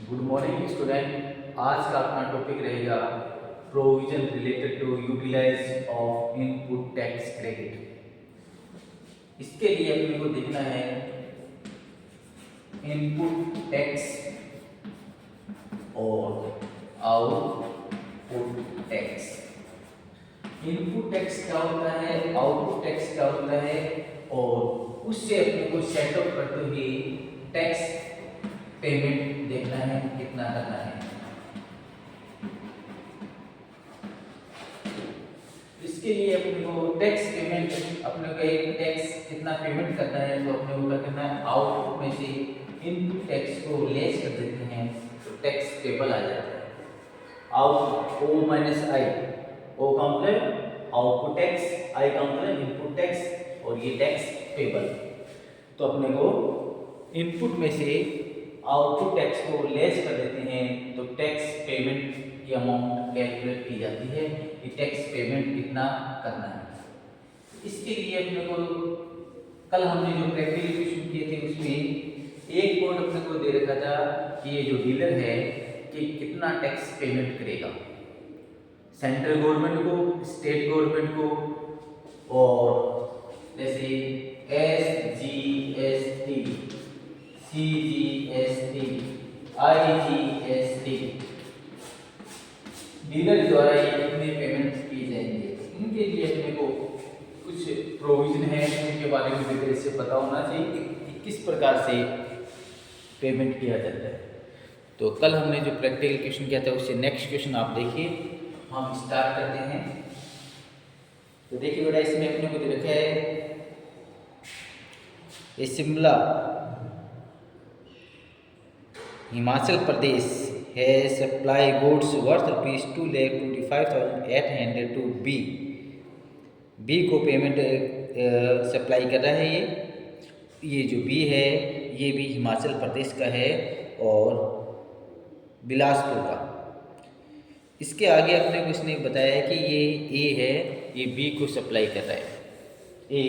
Good morning student. आज का अपना टॉपिक रहेगा provision related to utilise of input tax credit. इसके लिए अपने को देखना है इनपुट टैक्स और आउटपुट टैक्स। इनपुट टैक्स क्या होता है, आउटपुट टैक्स क्या होता है, और उससे अपने को सेटअप करते हुए टैक्स पेमेंट देखना है कितना करना है। इसके लिए अपने को टैक्स पेमेंट, अपने को एक टैक्स कितना पेमेंट करना है तो अपने को क्या करना है, आउटपुट में से इनपुट टैक्स को लेस कर देते हैं तो टैक्स पेबल आ जाता है। आउटपुट ओ माइनस आई, ओ का मतलब आउटपुट टैक्स, आई का मतलब इनपुट टैक्स, और ये टैक्स पेबल। तो अपने को इनपुट में से आउटपुट टैक्स को लेस कर देते हैं तो टैक्स पेमेंट की अमाउंट कैलकुलेट की जाती है कि टैक्स पेमेंट कितना करना है। इसके लिए अपने को कल हमने जो प्रैक्टिकल क्वेश्चन किए थे उसमें एक कोड अपने को दे रखा था कि ये जो डीलर है कि कितना टैक्स पेमेंट करेगा, सेंट्रल गवर्नमेंट को, स्टेट गवर्नमेंट को, और जैसे SGST, CGST, IGST, डीलर द्वारा ये कितने पेमेंट किए जाएंगे। इनके लिए अपने को कुछ प्रोविजन है, उनके बारे में भी से पता होना चाहिए कि किस प्रकार से पेमेंट किया जाता है। तो कल हमने जो प्रैक्टिकल क्वेश्चन किया था उससे नेक्स्ट क्वेश्चन आप देखिए। हम स्टार्ट करते हैं। तो देखिए बेटा, इसमें अपने को दे रखा है ये शिमला हिमाचल प्रदेश है supply goods worth ₹2,25,800 to B को पेमेंट सप्लाई कर रहा है। ये जो बी है ये भी हिमाचल प्रदेश का है और बिलासपुर का। इसके आगे अपने को इसने बताया है कि ये ए है, ये बी को सप्लाई कर रहा है, ए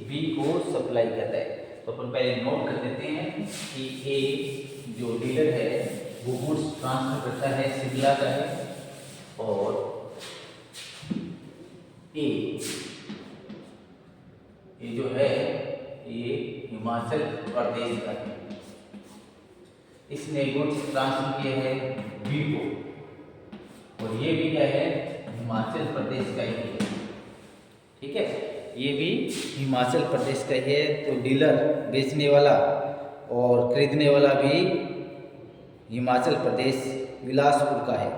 बी को सप्लाई कर रहा है। तो अपन पहले नोट कर देते हैं कि ए जो डीलर है वो गुड्स ट्रांसफर करता है, शिमला का है, और ये जो है ये हिमाचल प्रदेश का है। इसने गुड्स ट्रांसफर किए हैं बी को, और ये भी क्या है, हिमाचल प्रदेश का ही है। ठीक है, ये भी हिमाचल प्रदेश का ही है। तो डीलर बेचने वाला और खरीदने वाला भी हिमाचल प्रदेश बिलासपुर का है।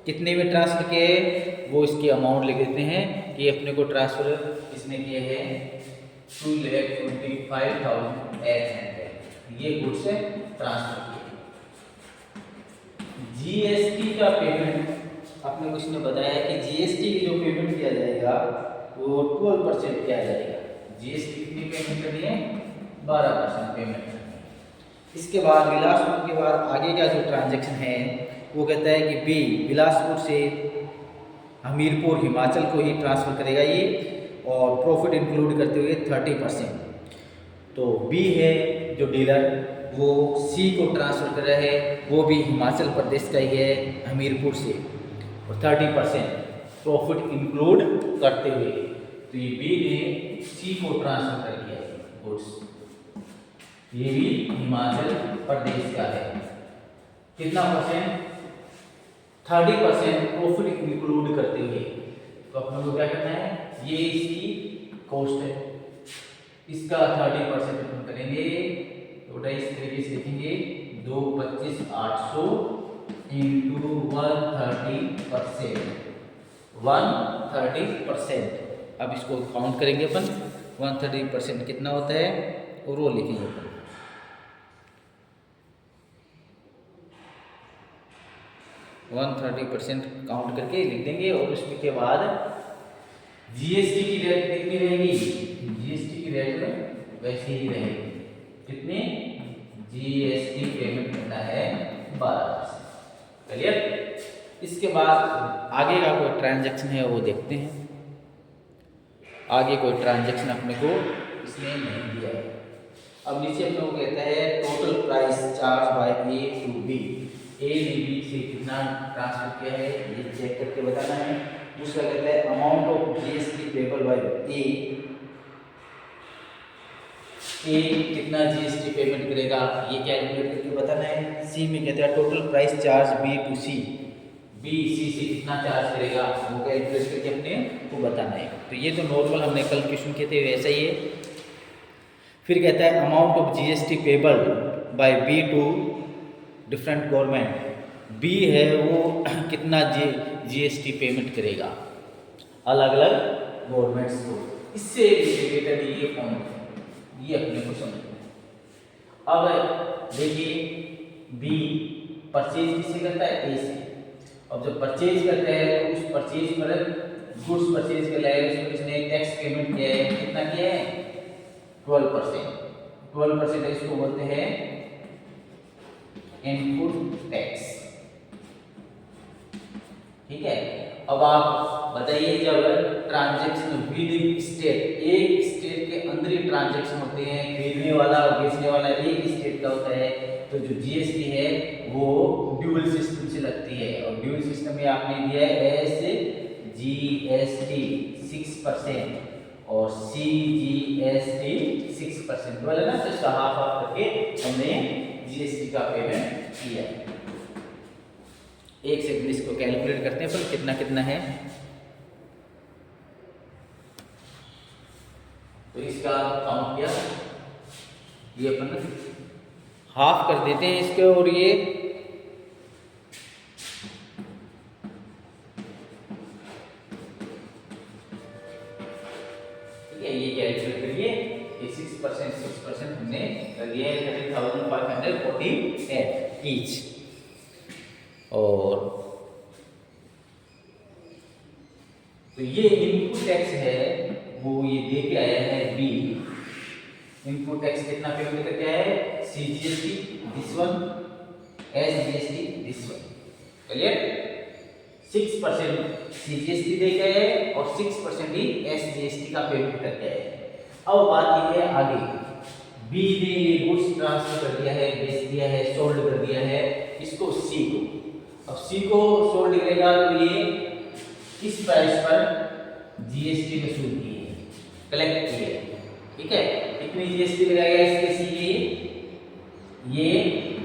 कितने में ट्रांसफर किए वो इसकी अमाउंट लिख देते हैं कि अपने को ट्रांसफर इसने किए हैं 2,25,800, ये गुड्स है ट्रांसफर किए। जीएसटी का पेमेंट अपने को इसने बताया कि जीएसटी की जो पेमेंट किया जाएगा वो 12% किया जाएगा। जीएसटी कितनी पेमेंट करनी है, 12% पेमेंट करनी है। इसके बाद बिलासपुर के बाद आगे का जो ट्रांजैक्शन है वो कहता है कि बी बिलासपुर से हमीरपुर हिमाचल को ही ट्रांसफ़र करेगा ये, और प्रॉफिट इंक्लूड करते हुए 30%। तो बी है जो डीलर वो सी को ट्रांसफ़र कर रहा है, वो भी हिमाचल प्रदेश का ही है हमीरपुर से, और 30% प्रॉफिट इंक्लूड करते हुए। तो ये बी ने सी को ट्रांसफ़र कर दिया गुड्स, ये भी हिमाचल प्रदेश का है। कितना परसेंट, 30% प्रॉफिट इंक्लूड करते हुए। तो अपने को क्या करना है, ये इसकी कॉस्ट है, इसका 30% अपन करेंगे। तो इस तरीके से लिखेंगे 2,25,800 इंटू 130%। अब इसको काउंट करेंगे अपन, 130% कितना होता है और वो लिखेंगे अपन। वन 30% काउंट करके लिख देंगे, और उसके के बाद जीएसटी की रेट कितनी रहेगी, जीएसटी की रेट वैसे ही रहेगी। कितने, जीएसटी पेमेंट करना है 12%। क्लियर। इसके बाद आगे का कोई ट्रांजैक्शन है वो देखते हैं। आगे कोई ट्रांजैक्शन अपने को इसने नहीं दिया है। अब नीचे अपने को कहता है total price charge by A to B, A ने बी से कितना ट्रांसफर किया है ये चेक करके बताना है। दूसरा कहता है amount of GST payable by A कितना जीएसटी पेमेंट करेगा ये कैलकुलेट करके बताना है। सी में कहता है total price charge B to C, B C से कितना चार्ज करेगा वो कैलकुलेट करके अपने को बताना है। तो ये तो नॉर्मल हमने कल क्वेश्चन किए थे वैसा ही है। फिर कहता है amount of GST payable by B to different government, B है वो कितना जीएसटी पेमेंट करेगा अलग अलग गवर्नमेंट्स को। इससे रिलेटेड ये पॉइंट ये अपने को समझना है। अब देखिए बी परचेज किससे करता है ए से। अब जब परचेज करता है तो उस परचेज पर गुड्स परचेज कर लाया उसमें किसने टैक्स पेमेंट किया है, कितना किया है 12%। 12% इसको बोलते हैं इनपुट टैक्स। ठीक है। अब आप बताइए जब ट्रांजैक्शन विद इन स्टेट, एक स्टेट के अंदर ही ट्रांजैक्शन होते हैं, खरीदने वाला और बेचने वाला एक स्टेट का होता है, तो जो जीएसटी है वो ड्यूअल सिस्टम से लगती है। और ड्यूअल सिस्टम में आपने दिया है एस जीएसटी 6% और सी जीएसटी 6%, बोला ना, तो इसका हाफ हाफ करके हमने जीएसटी का पेमेंट किया। एक सेकंड इसको कैलकुलेट करते हैं पर कितना कितना है। तो इसका काउंट किया, ये अपन हाफ कर देते हैं इसके, और ये ठीक है, ये कैलकुलेट करिए। ये 6% हमने कर दिया है 30,548 ईच। और तो ये इनपुट टैक्स है वो ये दे के आया है बी। इनपुट टैक्स कितना पेमेंट करके आया है, CGST this one, SGST this one, clear. 6% CGST दे के आया है और 6% ही एसजीएसटी का पेमेंट करके आया है। अब बात ये है आगे, बी ने ये गुड्स ट्रांसफर कर दिया है, बेच दिया है, सोल्ड कर दिया है इसको सी को। अब सी को सोल्ड करेगा तो ये किस प्राइस पर जीएसटी वसूल की है, कलेक्ट की है। ठीक है, कितनी जीएसटी लगाएगा इसके सी, ये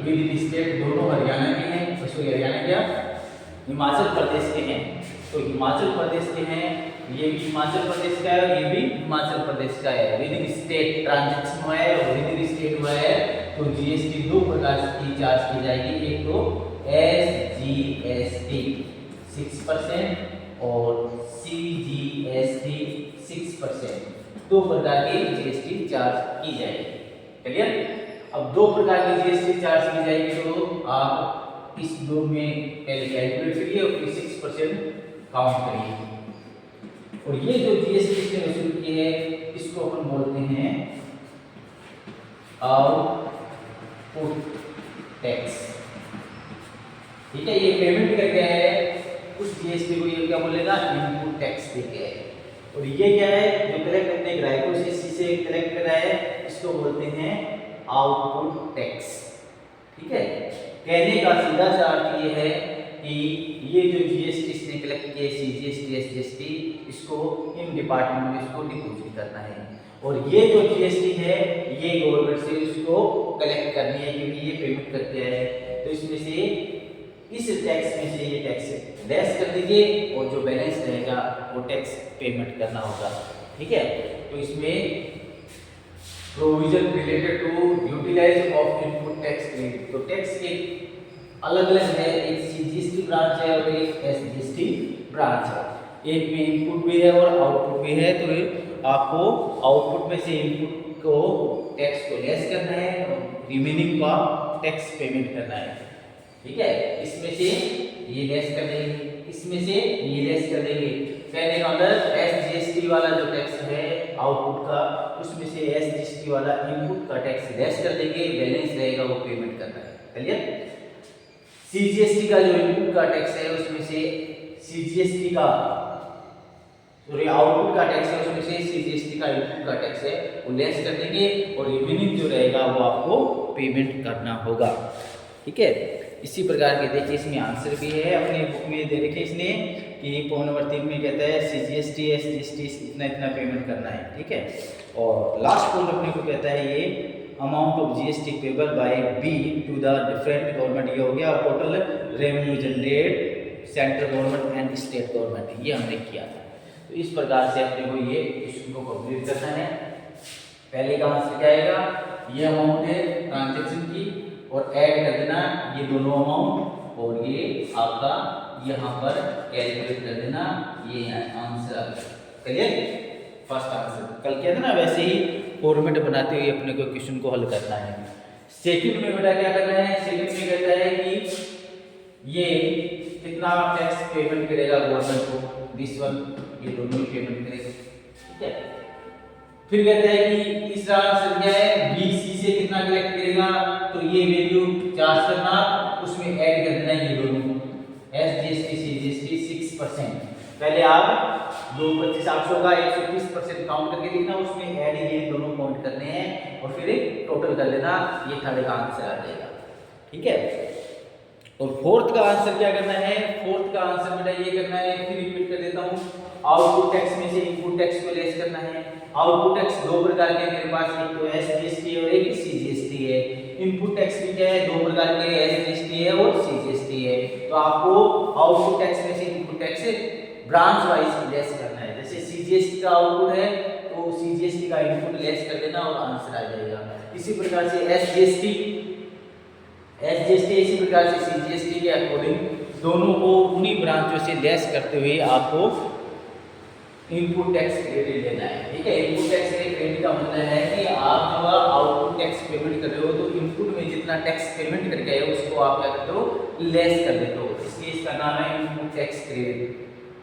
विद इन स्टेट दोनों हरियाणा के हैं, सॉरी हरियाणा क्या हिमाचल प्रदेश के हैं। तो हिमाचल प्रदेश के हैं, ये भी हिमाचल प्रदेश का है और ये भी हिमाचल प्रदेश का है। विद इन स्टेट ट्रांजैक्शन हुआ है और विद इन स्टेट हुआ है तो जीएसटी दो प्रकार की चार्ज की जाएगी। एक तो एसजीएसटी 6% और सीजीएसटी 6%, दो प्रकार की जीएसटी चार्ज की जाएगी। क्लियर। अब दो प्रकार की जीएसटी चार्ज की जाएगी तो आप इस दो में पहले कैलकुलेट करिए और फिर 6% काउंट करिए। और ये जो जीएसटी इसने वसूल की है इसको अपन बोलते हैं आउटपुट टैक्स। ठीक है, ये पेमेंट करके है उस जीएसटी को ये क्या बोलेगा, इनपुट टैक्स देके है। और ये क्या है जो कलेक्ट अपने ग्राहकों से से कलेक्ट कर रहा है इसको बोलते हैं आउटपुट टैक्स। ठीक है, कहने का सीधा सा अर्थ ये है कि ये जो जीएसटी इसने कलेक्ट किए सीजीएसटी एसजीएसटी, इसको इन डिपार्टमेंट में इसको डिपॉजिट करना है। और ये जो जीएसटी है ये गवर्नमेंट से इसको कलेक्ट करनी है क्योंकि ये पेमेंट करके है। तो इसमें से इस टैक्स में से ये टैक्स लेस कर दीजिए और जो बैलेंस रहेगा वो टैक्स पेमेंट करना होगा। ठीक है, तो इसमें provision related to utilise of input tax credit, तो टैक्स के अलग अलग है, एक सीजीएसटी ब्रांच है और एक एसजीएसटी ब्रांच है। एक में इनपुट भी है और आउटपुट भी है। तो आपको आउटपुट में से इनपुट को टैक्स को लेस करना है और रिमेनिंग का टैक्स पेमेंट करना है। ठीक है, इसमें से ये लेस कर देंगे, इसमें से ये लेस कर देंगे। कहने का मतलब एसजीएसटी वाला जो टैक्स है आउटपुट का, उसमें से एसजीएसटी वाला इनपुट का टैक्स लेस कर देंगे, बैलेंस रहेगा वो पेमेंट करना है। क्लियर। सीजीएसटी का जो इनपुट का टैक्स है उसमें से सीजीएसटी का तो ये आउटपुट का टैक्स है उसमें से सीजीएसटी का इनपुट का टैक्स है वो लेस कर देंगे और रिमेनिंग जो रहेगा वो आपको पेमेंट करना होगा। ठीक है, इसी प्रकार के देखिए इसमें आंसर भी है अपनी बुक में दे रखे इसने कि पॉइंट नंबर 3 में कहता है सीजीएसटी एसजीएसटी इतना इतना पेमेंट करना है। ठीक है, और लास्ट पॉइंट अपने को कहता है ये amount of GST payable by B to the different government, ये हो गया, और total revenue generate central government and state government, ये हमने किया था। तो इस प्रकार से अपने को ये क्वेश्चन को कंप्लीट करना है। पहले का आंसर क्या आएगा, ये अमाउंट है ट्रांजैक्शन की और ऐड कर देना ये दोनों अमाउंट और ये आपका यहाँ पर कैलकुलेट कर देना, ये आंसर क्लियर। फर्स्ट आंसर कल किया था ना, वैसे ही फॉर्मेट बनाते हुए अपने को क्वेश्चन को हल करना है। सेकंड में बेटा क्या करना है, सेकंड में कहता है कि ये कितना टैक्स पेमेंट करेगा गवर्नमेंट को, दिस वन, ये दोनों ही पेमेंट करेगा। ठीक है, फिर कहता है कि तीसरा आंसर क्या है, बीसी से कितना कलेक्ट करेगा, तो ये वैल्यू चार्ज करना, उसमें ऐड कर देना ये दोनों एसजीएसटी सीजीएसटी 6%। पहले आप 225 होगा 130% काउंट करके लिखना, उसमें ऐड ये दोनों काउंट करने हैं और फिर टोटल कर लेना, ये थर्ड का आंसर आ जाएगा। ठीक है, और फोर्थ का आंसर क्या करना है, फोर्थ का आंसर बेटा ये करना है, फिर रिपीट कर देता हूँ, आउटपुट टैक्स में से इनपुट टैक्स को लेस करना है। आउटपुट टैक्स दो प्रकार के मेरे पास, एक तो एसजीएसटी और एक सीजीएसटी है। इनपुट टैक्स भी क्या है, दो प्रकार के, एसजीएसटी है और सीजीएसटी है। तो आपको आउटपुट टैक्स में से input tax branch wise less करना है। जैसे सीजीएसटी का आउटपुट है तो सीजीएसटी का इनपुट लेस कर देना और आंसर आ जाएगा। इसी प्रकार से एसजीएसटी इसी प्रकार से सीजीएसटी के अकॉर्डिंग दोनों को उन्हीं ब्रांचों से लेस करते हुए आपको इनपुट टैक्स क्रेडिट लेना है। ठीक है, इनपुट टैक्स क्रेडिट का मतलब है कि आप जब आउटपुट टैक्स पेमेंट कर रहे हो तो इनपुट में जितना टैक्स पेमेंट करके आए उसको आप क्या करते हो, लेस कर देते हो, इसलिए इसका नाम है input tax credit.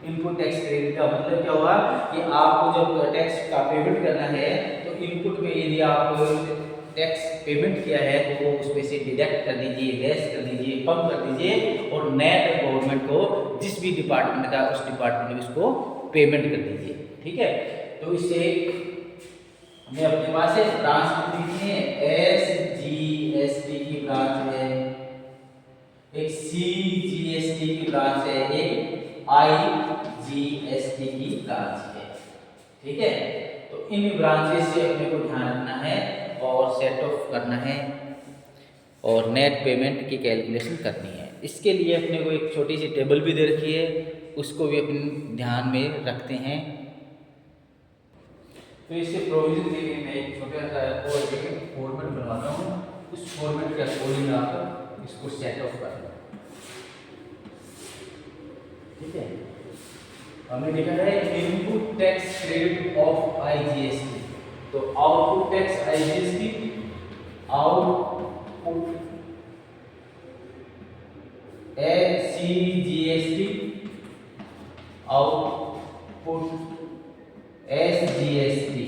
Input tax credit का मतलब क्या हुआ कि आपको जब टैक्स का पेमेंट करना है तो इनपुट में यदि आप टैक्स पेमेंट किया है तो वो उसमें से डिडक्ट कर दीजिए, लेस कर दीजिए, कम कर दीजिए और नेट गवर्नमेंट को जिस भी डिपार्टमेंट का उस डिपार्टमेंट में उसको पेमेंट कर दीजिए। ठीक है, तो इससे मैं अपने पास है ब्रांच लिखी है, एसजीएसटी की ब्रांच है, एक सीजीएसटी की ब्रांच है, एक आईजीएसटी की ब्रांच है। ठीक है, तो इन ब्रांचेस से अपने को ध्यान रखना है और सेट ऑफ करना है और नेट पेमेंट की कैलकुलेशन करनी है। इसके लिए अपने को एक छोटी सी टेबल भी दे रखी है, उसको भी अपने ध्यान में रखते हैं। तो इससे प्रोविजन के लिए मैं एक छोटा सा फॉर्मेट बनवाता हूँ, उस फॉर्मेट के अकॉर्डिंग आप इसको सेट ऑफ करना। ठीक है, हमने लिखा है input tax credit of IGST, तो output tax IGST, output CGST, output SGST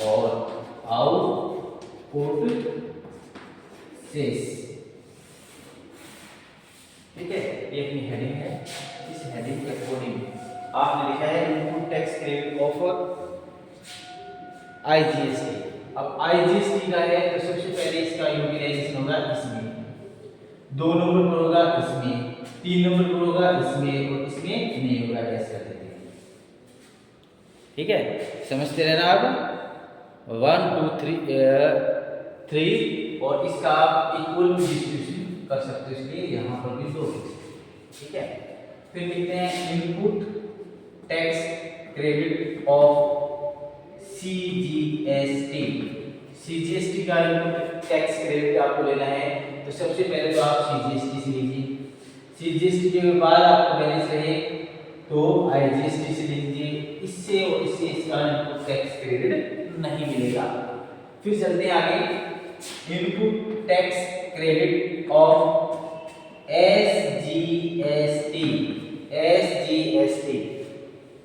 और आउटपुट सेस। ठीक है, ये अपनी हेडिंग है, इस हेडिंग के अकॉर्डिंग आपने लिखा है input tax credit of IGST. अब आईजीएसटी का है तो सबसे पहले इसका यूटिलाइजेशन होगा इसमें, 2 नंबर पर होगा इसमें, 3 नंबर पर होगा इसमें और इसमें नहीं होगा, ऐसे कर देते हैं। ठीक है, समझते रहना आप 1 2 3 और इसका आप इक्वल डिस्ट्रीब्यूशन कर सकते हो, इसलिए यहाँ पर भी 2। ठीक है, फिर लिखते हैं input tax credit of CGST. CGST का इनपुट टैक्स क्रेडिट आपको लेना है, तो सबसे पहले तो आप सीजीएसटी से लीजिए, सीजीएसटी के बाद आपको बैलेंस रहे तो आईजीएसटी से लीजिए, इससे और इससे इसका इनपुट टैक्स क्रेडिट नहीं मिलेगा। फिर चलते हैं आगे, input tax credit of SGST.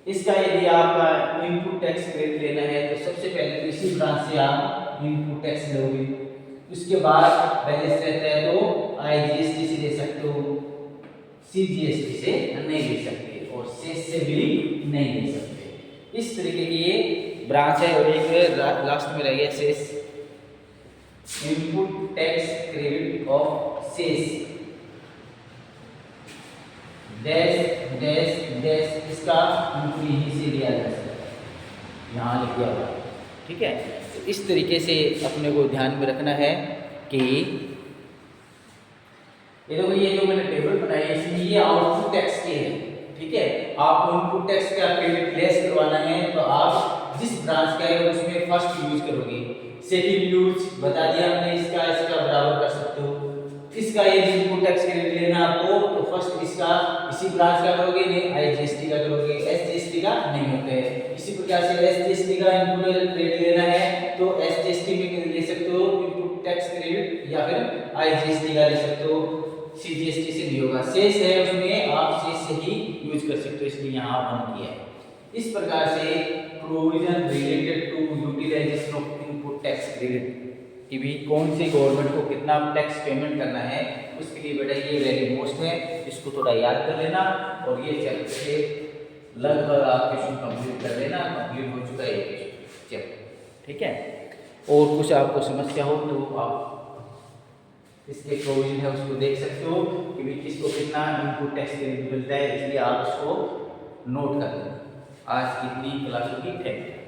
इसका यदि आपका इनपुट टैक्स क्रेडिट लेना है तो सबसे पहले तो इसी ब्रांच से आप इनपुट टैक्स लोगे, उसके बाद बैलेंस रहता है तो आईजीएसटी से ले सकते हो, सीजीएसटी से नहीं ले सकते और सेस से भी नहीं ले सकते। इस तरीके की ये ब्रांच है। और एक लास्ट में रह गया शेष, इनपुट टैक्स क्रेडिट ऑफ शेष डैश डैश डैश, इसका इनपुट यहीं से लिया जा सकता है, यहाँ लिख दिया हुआ, ठीक है। तो इस तरीके से अपने को ध्यान में रखना है कि ये देखो, ये जो मैंने टेबल बनाई है इसमें ये आउटपुट टैक्स के है, ठीक है। आपको इनपुट टैक्स का क्रेडिट लेस करवाना है तो आप जिस ब्रांच का है उसमें फर्स्ट यूज करोगे। सेकंड यूज बता दिया हमने, इसका बराबर कर सकते हो। इसका ये इनपुट टैक्स क्रेडिट लेना आपको तो फर्स्ट इसका इसी ब्रांच का करोगे, नहीं आईजीएसटी का करोगे, एसजीएसटी का नहीं होता है। इसी प्रकार से एसजीएसटी का इनपुट क्रेडिट लेना है तो एसजीएसटी में ले सकते हो इनपुट टैक्स क्रेडिट, या फिर आईजीएसटी का ले सकते हो, सीजीएसटी से नहीं होगा। शेष है उसमें आप शेष से ही यूज कर सकते हो, इसलिए यहाँ बंद किया है। इस प्रकार से provision related to utilization of input tax credit कि भी कौन सी गवर्नमेंट को कितना टैक्स पेमेंट करना है, उसके लिए बेटा ये वेरी मोस्ट है, इसको थोड़ा याद कर लेना। और ये चैप्टर से लगभग आप क्वेश्चन कंप्लीट कर लेना, कंप्लीट हो चुका है ये चैप्टर, ठीक है। और कुछ आपको समस्या हो तो आप इसके प्रोविजन है उसको देख सकते हो कि भी किसको कितना इनपुट टैक्स क्रेडिट मिलता है, इसलिए आप उसको नोट कर लेना। आज की इतनी क्लास होगी, थैंक यू।